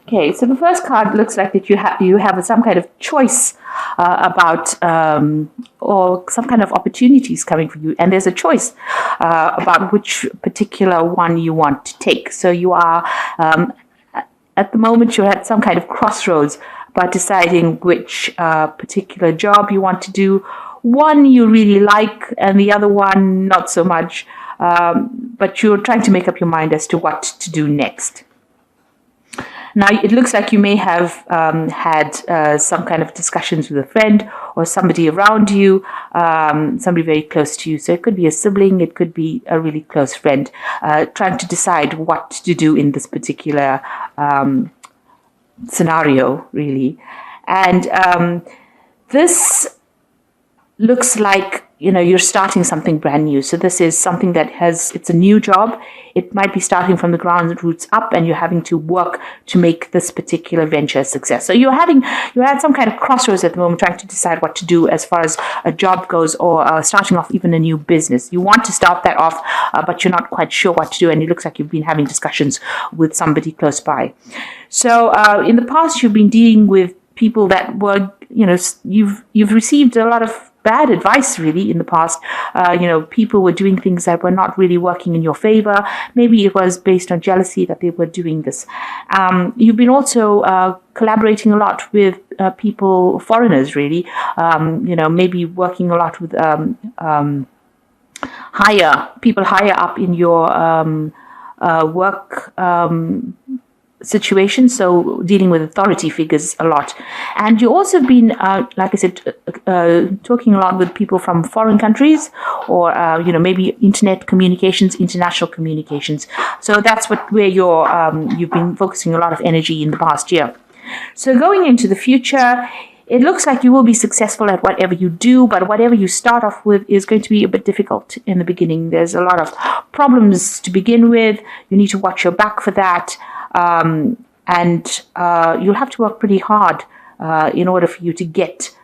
Okay, so the first card looks like that you have some kind of choice about or some kind of opportunities coming for you, and there's a choice about which particular one you want to take. So you are at the moment you're at some kind of crossroads about deciding which particular job you want to do. One you really like, and the other one not so much. But you're trying to make up your mind as to what to do next. Now, it looks like you may have had some kind of discussions with a friend or somebody around you, somebody very close to you. So it could be a sibling, it could be a really close friend, trying to decide what to do in this particular scenario, really. And this looks like, you're starting something brand new. So this is something that it's a new job. It might be starting from the ground roots up, and you're having to work to make this particular venture a success. So you're at some kind of crossroads at the moment, trying to decide what to do as far as a job goes, or starting off even a new business. You want to start that off, but you're not quite sure what to do, and it looks like you've been having discussions with somebody close by. So in the past, you've been dealing with people that were, you've received a lot of bad advice, really, in the past. People were doing things that were not really working in your favor. Maybe it was based on jealousy that they were doing this. You've been also collaborating a lot with people, foreigners, really. Maybe working a lot with people higher up in your work situation, so dealing with authority figures a lot. And you also have been, like I said, talking a lot with people from foreign countries, or maybe internet communications, international communications. So that's where you've been focusing a lot of energy in the past year. So going into the future, it looks like you will be successful at whatever you do, but whatever you start off with is going to be a bit difficult in the beginning. There's a lot of problems to begin with. You need to watch your back for that. And you'll have to work pretty hard in order for you to get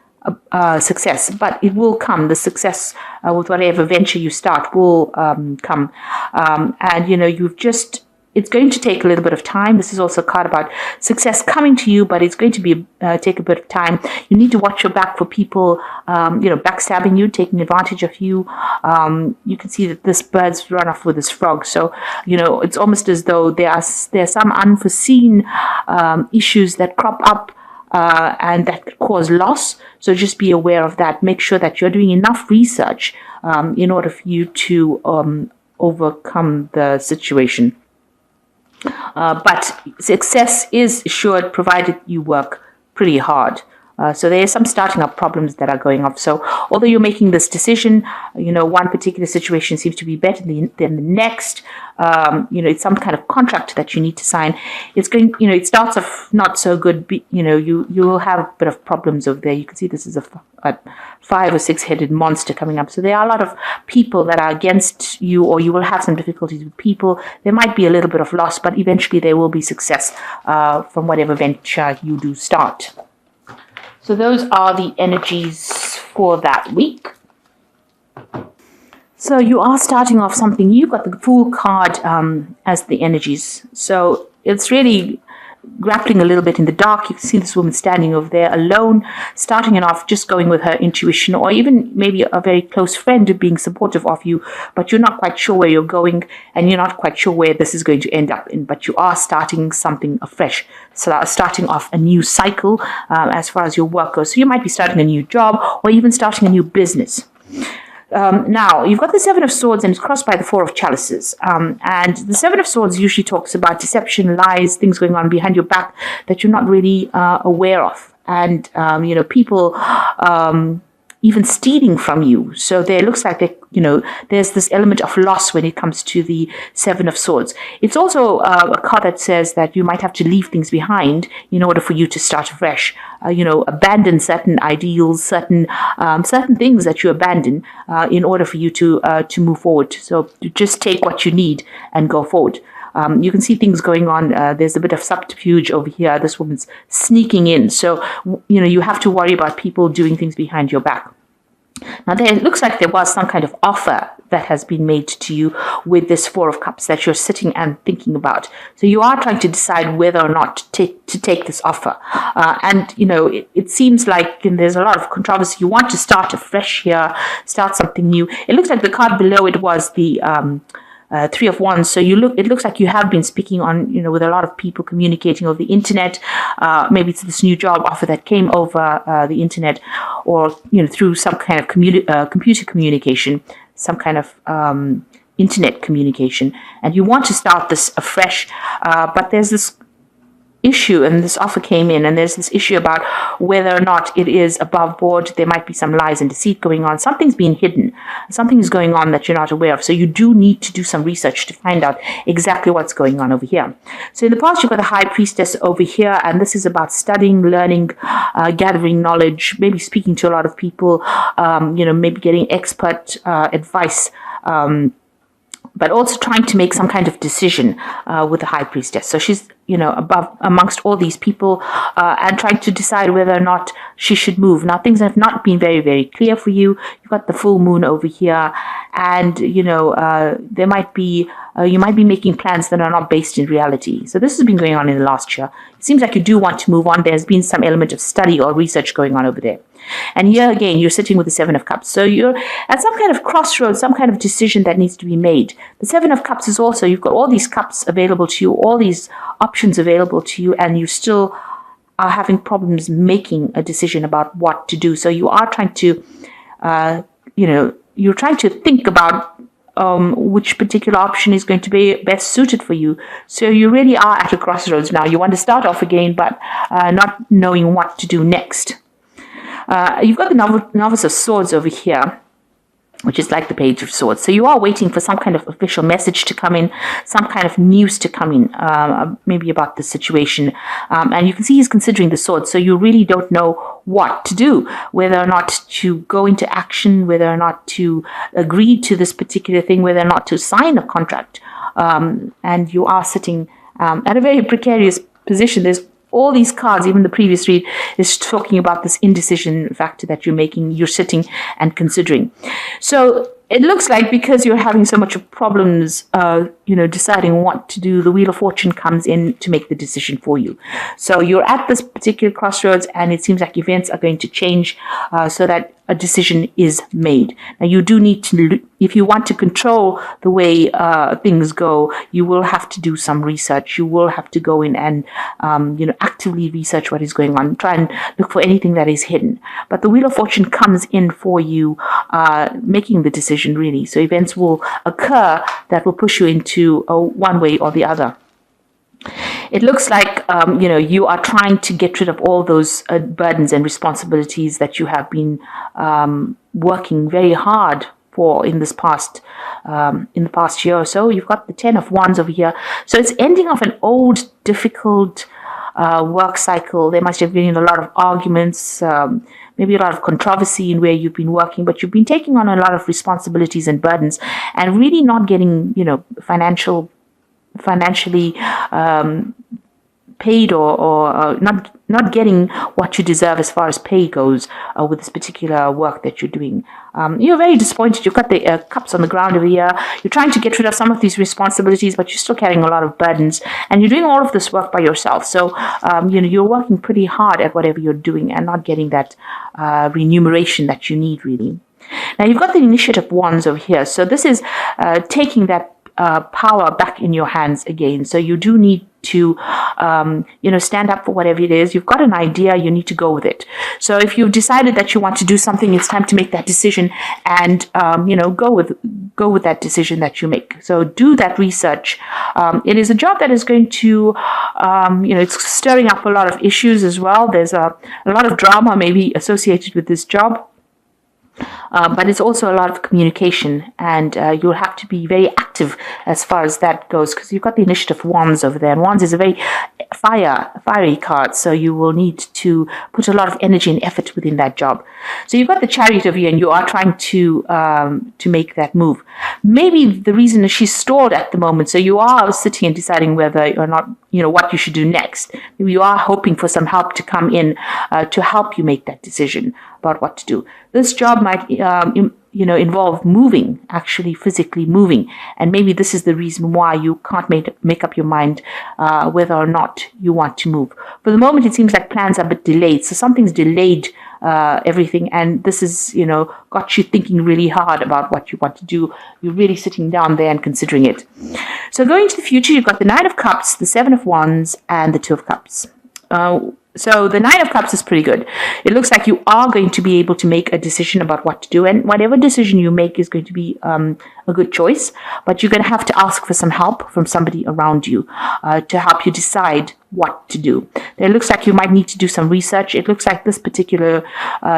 success. But it will come. The success with whatever venture you start will come. And it's going to take a little bit of time. This is also a card about success coming to you, but it's going to be take a bit of time. You need to watch your back for people, backstabbing you, taking advantage of you. You can see that this bird's run off with this frog. So, it's almost as though there are some unforeseen issues that crop up and that could cause loss. So just be aware of that. Make sure that you're doing enough research in order for you to overcome the situation. But success is assured provided you work pretty hard. So there are some starting up problems that are going off. So although you're making this decision, one particular situation seems to be better than the next. It's some kind of contract that you need to sign. It's going, it starts off not so good. You will have a bit of problems over there. You can see this is a 5 or 6 headed monster coming up. So there are a lot of people that are against you, or you will have some difficulties with people. There might be a little bit of loss, but eventually there will be success from whatever venture you do start. So those are the energies for that week. So you are starting off something new. You've got the Fool card as the energies. So it's really grappling a little bit in the dark. You can see this woman standing over there alone, starting it off, just going with her intuition, or even maybe a very close friend being supportive of you, but you're not quite sure where you're going, and you're not quite sure where this is going to end up in, but you are starting something afresh. So starting off a new cycle as far as your work goes. So you might be starting a new job, or even starting a new business. Now, you've got the 7 of Swords, and it's crossed by the 4 of Chalices. And the 7 of Swords usually talks about deception, lies, things going on behind your back that you're not really aware of. And, people even stealing from you. So there looks like there's this element of loss when it comes to the 7 of Swords. It's also a card that says that you might have to leave things behind in order for you to start afresh. Abandon certain ideals, certain things that you abandon in order for you to move forward. So just take what you need and go forward. You can see things going on. There's a bit of subterfuge over here. This woman's sneaking in. So, you have to worry about people doing things behind your back. Now, it looks like there was some kind of offer that has been made to you with this Four of Cups that you're sitting and thinking about. So you are trying to decide whether or not to take this offer. And, it seems like there's a lot of controversy. You want to start afresh here, start something new. It looks like the card below it was the Three of Wands. So it looks like you have been speaking on, with a lot of people, communicating over the internet. Maybe it's this new job offer that came over the internet, or, through some kind of computer communication, some kind of internet communication. And you want to start this afresh, but there's this issue, and this offer came in, and there's this issue about whether or not it is above board. There might be some lies and deceit going on. Something's being hidden. Something is going on that you're not aware of. So you do need to do some research to find out exactly what's going on over here. So in the past, you've got the High Priestess over here, and this is about studying, learning, gathering knowledge, maybe speaking to a lot of people, maybe getting expert advice, but also trying to make some kind of decision with the High Priestess. So she's, above amongst all these people, and trying to decide whether or not she should move. Now, things have not been very, very clear for you. You've got the full moon over here, and, there might be, you might be making plans that are not based in reality. So this has been going on in the last year. It seems like you do want to move on. There's been some element of study or research going on over there. And here again, you're sitting with the Seven of Cups. So you're at some kind of crossroads, some kind of decision that needs to be made. The Seven of Cups is also, you've got all these cups available to you, all these options available to you, and you still are having problems making a decision about what to do. So you are trying to, you're trying to think about which particular option is going to be best suited for you. So you really are at a crossroads now. You want to start off again, but not knowing what to do next. You've got the Novice of Swords over here, which is like the Page of Swords. So you are waiting for some kind of official message to come in, some kind of news to come in, maybe about the situation. And you can see he's considering the sword. So you really don't know what to do, whether or not to go into action, whether or not to agree to this particular thing, whether or not to sign a contract. And you are sitting at a very precarious position. There's all these cards, even the previous read, is talking about this indecision factor that you're sitting and considering. So it looks like because you're having so much of problems, deciding what to do, the Wheel of Fortune comes in to make the decision for you. So you're at this particular crossroads, and it seems like events are going to change so that a decision is made. Now, you do need to, if you want to control the way things go, you will have to do some research. You will have to go in and, actively research what is going on. Try and look for anything that is hidden. But the Wheel of Fortune comes in for you, making the decision, really. So events will occur that will push you into one way or the other. It looks like, you are trying to get rid of all those burdens and responsibilities that you have been working very hard for in the past year or so. You've got the Ten of Wands over here. So it's ending off an old, difficult work cycle. There must have been a lot of arguments, maybe a lot of controversy in where you've been working, but you've been taking on a lot of responsibilities and burdens and really not getting, financially paid or not getting what you deserve as far as pay goes with this particular work that you're doing. You're very disappointed. You've got the cups on the ground over here. You're trying to get rid of some of these responsibilities, but you're still carrying a lot of burdens, and you're doing all of this work by yourself. So, you're working pretty hard at whatever you're doing and not getting that remuneration that you need, really. Now, you've got the Initiative of Wands over here. So this is taking that power back in your hands again. So you do need to, stand up for whatever it is. You've got an idea, you need to go with it. So if you've decided that you want to do something, it's time to make that decision and, go with that decision that you make. So do that research. It is a job that is going to, it's stirring up a lot of issues as well. There's a lot of drama maybe associated with this job. But it's also a lot of communication, and you'll have to be very active as far as that goes, because you've got the Initiative of Wands over there, and Wands is a very fiery card, so you will need to put a lot of energy and effort within that job. So you've got the Chariot over here, and you are trying to make that move. Maybe the reason is she's stalled at the moment, so you are sitting and deciding whether or not, what you should do next. Maybe you are hoping for some help to come in to help you make that decision. about what to do. This job might involve moving, actually physically moving, and maybe this is the reason why you can't make up your mind whether or not you want to move. For the moment, it seems like plans are a bit delayed, so something's delayed everything, and this is got you thinking really hard about what you want to do. You're really sitting down there and considering it. So going to the future, you've got the Nine of Cups, the Seven of Wands, and the Two of Cups. So the Nine of Cups is pretty good. It looks like you are going to be able to make a decision about what to do, and whatever decision you make is going to be a good choice, but you're going to have to ask for some help from somebody around you to help you decide what to do. It looks like you might need to do some research. It looks like this particular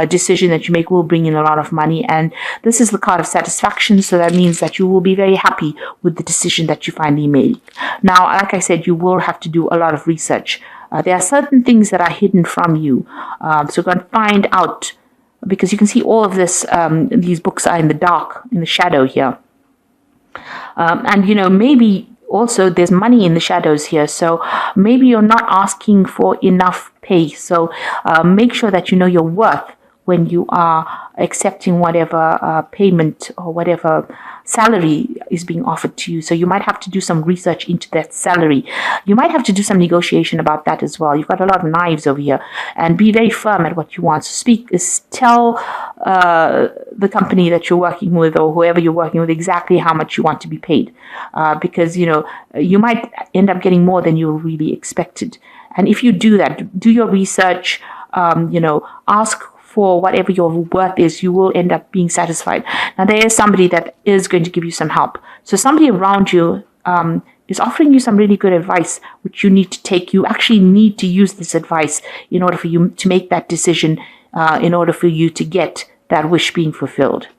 decision that you make will bring in a lot of money, and this is the card of satisfaction, so that means that you will be very happy with the decision that you finally made. Now, like I said, you will have to do a lot of research. There are certain things that are hidden from you, so you're going to find out, because you can see all of this, these books are in the dark, in the shadow here. And maybe also there's money in the shadows here, so maybe you're not asking for enough pay, so make sure that you know your worth when you are accepting whatever payment or whatever salary is being offered to you. So you might have to do some research into that salary. You might have to do some negotiation about that as well. You've got a lot of knives over here, and be very firm at what you want. So tell the company that you're working with, or whoever you're working with, exactly how much you want to be paid, because you might end up getting more than you really expected. And if you do that, do your research, ask for whatever your worth is, you will end up being satisfied. Now, there is somebody that is going to give you some help. So somebody around you is offering you some really good advice, which you need to take. You actually need to use this advice in order for you to make that decision, in order for you to get that wish being fulfilled.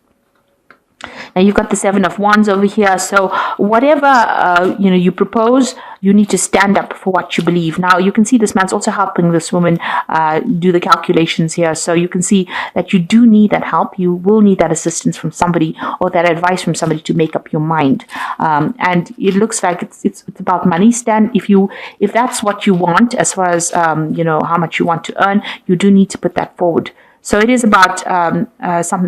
Now, you've got the Seven of Wands over here. So whatever, you propose, you need to stand up for what you believe. Now, you can see this man's also helping this woman do the calculations here. So you can see that you do need that help. You will need that assistance from somebody, or that advice from somebody, to make up your mind. And it looks like it's about money. If that's what you want, as far as, how much you want to earn, you do need to put that forward. So it is about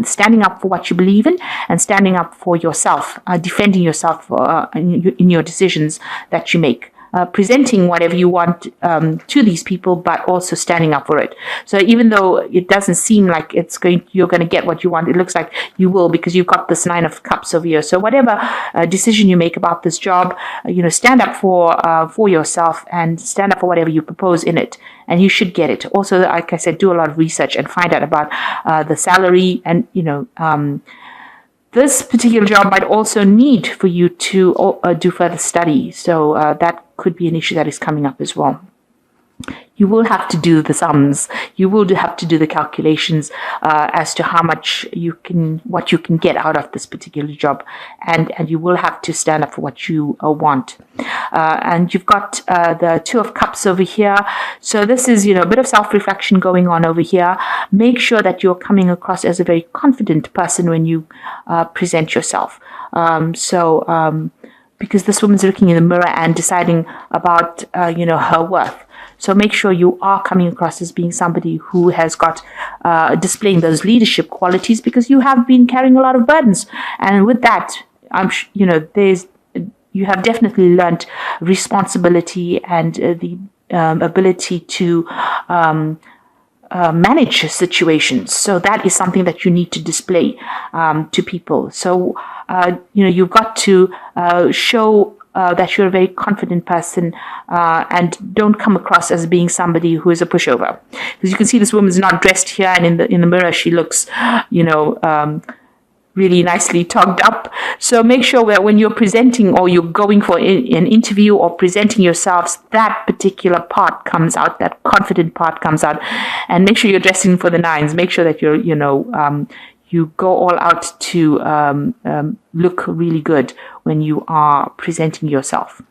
standing up for what you believe in, and standing up for yourself, defending yourself in your decisions that you make. Presenting whatever you want to these people, but also standing up for it. So even though it doesn't seem like you're going to get what you want, it looks like you will, because you've got this Nine of Cups over here. So whatever decision you make about this job, stand up for yourself, and stand up for whatever you propose in it, and you should get it. Also, like I said, do a lot of research and find out about the salary, and this particular job might also need for you to do further study. So that could be an issue that is coming up as well. You will have to do the sums. You will have to do the calculations as to how much what you can get out of this particular job, and you will have to stand up for what you want. And you've got the Two of Cups over here. So this is a bit of self-reflection going on over here. Make sure that you're coming across as a very confident person when you present yourself. Because this woman's looking in the mirror and deciding about her worth. So make sure you are coming across as being somebody who has got displaying those leadership qualities, because you have been carrying a lot of burdens, and with that, you have definitely learned responsibility and the ability to manage situations. So that is something that you need to display to people. So you've got to show that you're a very confident person, and don't come across as being somebody who is a pushover. Because you can see this woman's not dressed here, and in the mirror she looks, really nicely togged up. So make sure that when you're presenting, or you're going for an interview, or presenting yourselves, that particular part comes out, that confident part comes out, and make sure you're dressing for the nines. Make sure that you're, you go all out to look really good when you are presenting yourself.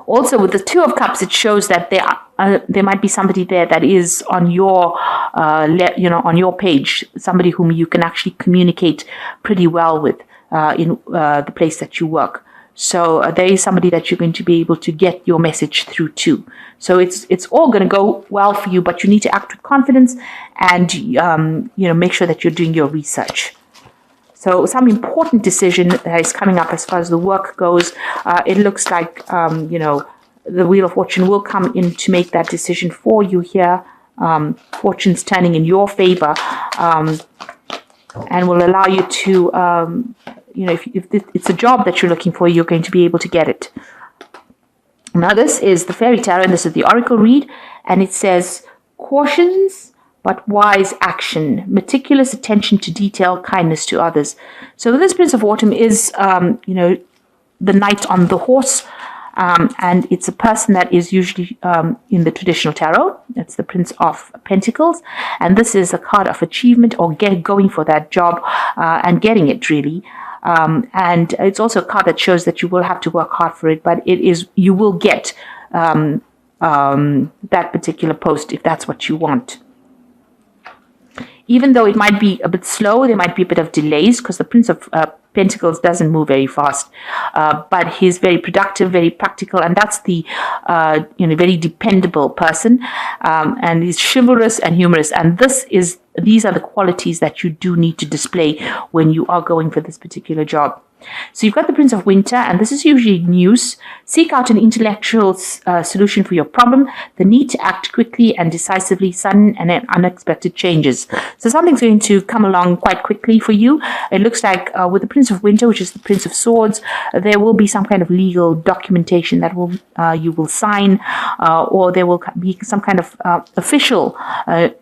Also, with the Two of Cups, it shows that there might be somebody there that is on your, on your page, somebody whom you can actually communicate pretty well with in the place that you work. So there is somebody that you're going to be able to get your message through to. So it's all going to go well for you, but you need to act with confidence and make sure that you're doing your research. So some important decision that is coming up as far as the work goes. It looks like the Wheel of Fortune will come in to make that decision for you here. Fortune's turning in your favor, and will allow you to, if it's a job that you're looking for, you're going to be able to get it. Now, this is the Fairy Tarot, and this is the Oracle read, and it says, cautions but wise action, meticulous attention to detail, kindness to others. So this Prince of Autumn is, the knight on the horse, and it's a person that is usually in the traditional tarot. It's the Prince of Pentacles, and this is a card of achievement or going for that job and getting it, really. And it's also a card that shows that you will have to work hard for it, but you will get that particular post if that's what you want. Even though it might be a bit slow, there might be a bit of delays because the Prince of Pentacles doesn't move very fast, but he's very productive, very practical, and that's the very dependable person, and he's chivalrous and humorous, and these are the qualities that you do need to display when you are going for this particular job. So you've got the Prince of Winter, and this is usually news. Seek out an intellectual solution for your problem, the need to act quickly and decisively, sudden and unexpected changes. So something's going to come along quite quickly for you. It looks like with the Prince of Winter, which is the Prince of Swords, there will be some kind of legal documentation that you will sign, or there will be some kind of official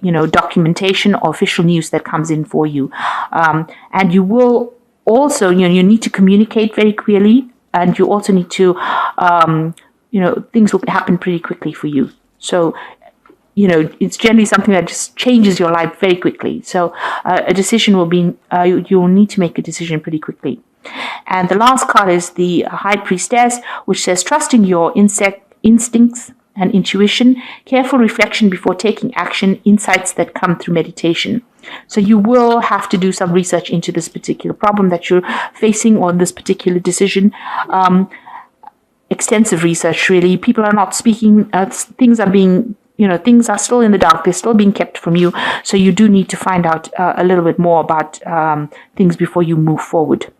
documentation or official news that comes in for you, and you will also, you need to communicate very clearly, and you also need to, things will happen pretty quickly for you. So, it's generally something that just changes your life very quickly. So, a decision will be, you will need to make a decision pretty quickly. And the last card is the High Priestess, which says, trusting your instincts and intuition, careful reflection before taking action, insights that come through meditation. So you will have to do some research into this particular problem that you're facing or this particular decision. Extensive research, really. People are not speaking. Things are still in the dark. They're still being kept from you. So you do need to find out a little bit more about things before you move forward.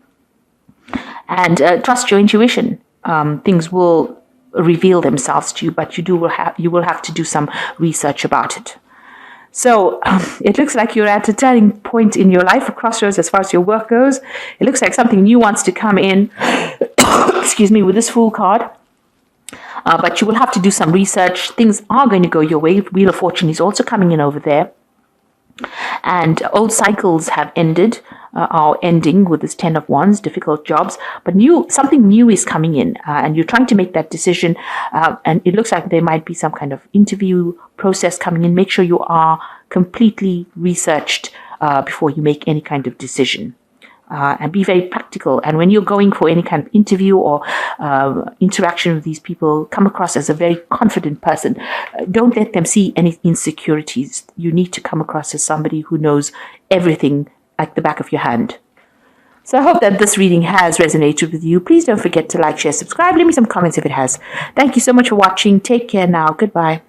And trust your intuition. Things will reveal themselves to you, but you will have to do some research about it. So it looks like you're at a turning point in your life, a crossroads as far as your work goes. It looks like something new wants to come in, excuse me, with this Fool card. But you will have to do some research. Things are going to go your way. Wheel of Fortune is also coming in over there. And old cycles have ended, are ending with this 10 of Wands, difficult jobs, but something new is coming in, and you're trying to make that decision, and it looks like there might be some kind of interview process coming in. Make sure you are completely researched before you make any kind of decision. And be very practical. And when you're going for any kind of interview or interaction with these people, come across as a very confident person. Don't let them see any insecurities. You need to come across as somebody who knows everything like the back of your hand. So I hope that this reading has resonated with you. Please don't forget to like, share, subscribe. Leave me some comments if it has. Thank you so much for watching. Take care now. Goodbye.